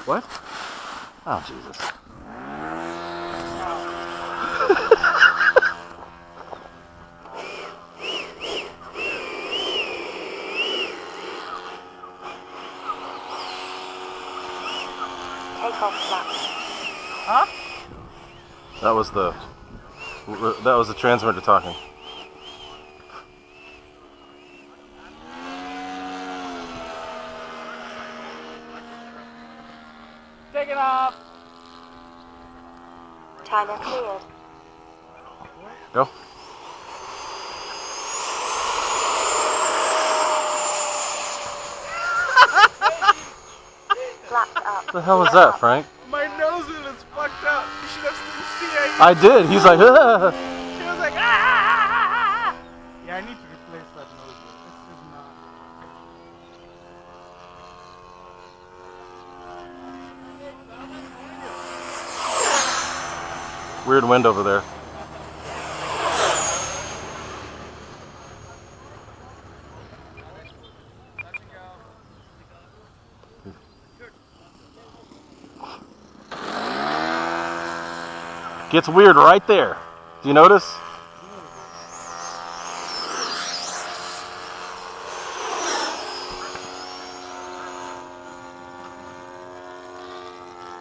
What? Oh, Jesus. Take off flaps. Huh? That was the transmitter talking. Take it off. Timer cleared. Go. Flaps up. What the hell was that, Frank? My nose wheel is fucked up. You should have seen it. I did. He's like, ah. She was like, ah. Yeah, I need to replace that nose wheel. This is not. Weird wind over there. Gets weird right there. Do you notice?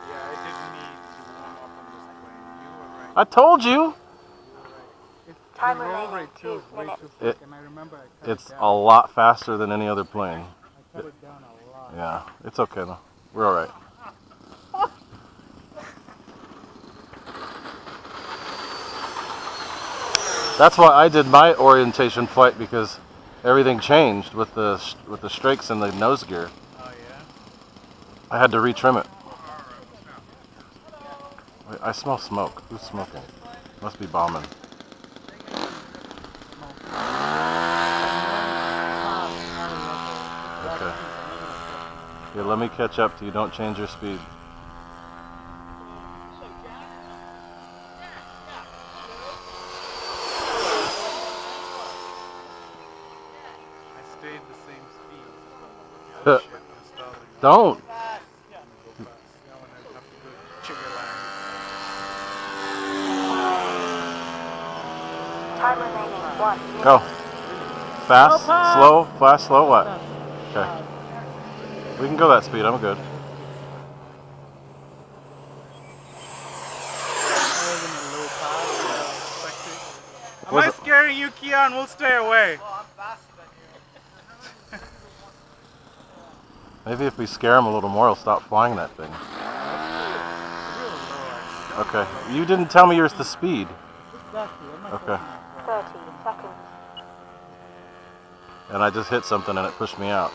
Yeah, I didn't need to warm up on this plane. You were right. I told you. Time The roll remaining rate too is 2 way minutes. too quick, and I remember I cut It's it a down. lot faster than any other plane. I cut it down a lot. Yeah, it's okay though. We're all right. That's why I did my orientation flight, because everything changed with the strakes and the nose gear. Oh yeah? I had to retrim it. Wait, I smell smoke. Who's smoking? Must be bombing. Okay. Yeah, let me catch up to you. Don't change your speed. I stayed the same speed. Huh. Shit, I'm stalling. Don't. Now when I have to go trigger land. Time remaining 1 minute. Go. Fast, slow, fast, slow, what? Okay. We can go that speed. I'm good. Am I scaring you, Keon? We'll stay away. Maybe if we scare him a little more, he'll stop flying that thing. Okay. You didn't tell me yours the speed. Okay. 30 seconds. And I just hit something and it pushed me out.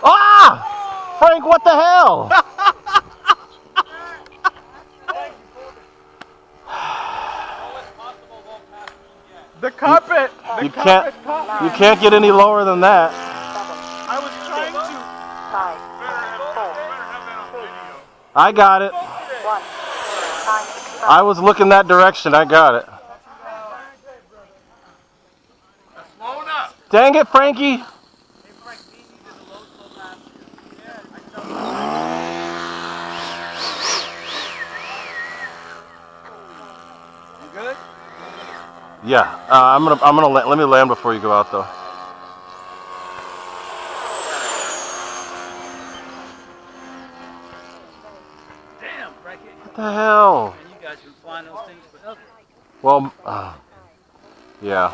Ah! Frank, what the hell? The carpet! You can't get any lower than that. I was trying to. 5, 4, 3, I got it. 1. Time expired. I was looking that direction. I got it. Dang it, Frankie. Good? Yeah, let me land before you go out though. Damn, Frankie. What the hell? And you guys been flying those things forever. Well, yeah.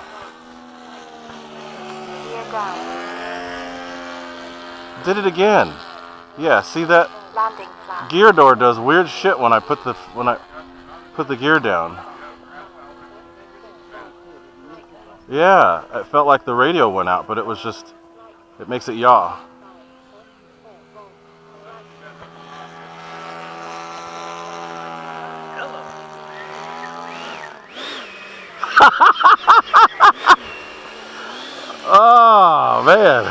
Gear down. Did it again. Yeah, see that Landing flag. gear door does weird shit when I put the gear down. Yeah, it felt like the radio went out, but it was just, it makes it yaw. Oh, man.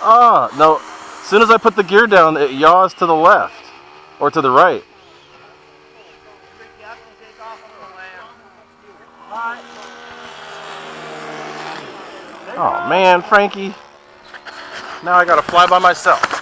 Oh, no. As soon as I put the gear down, it yaws to the left or to the right. Oh man, Frankie. Now I gotta fly by myself.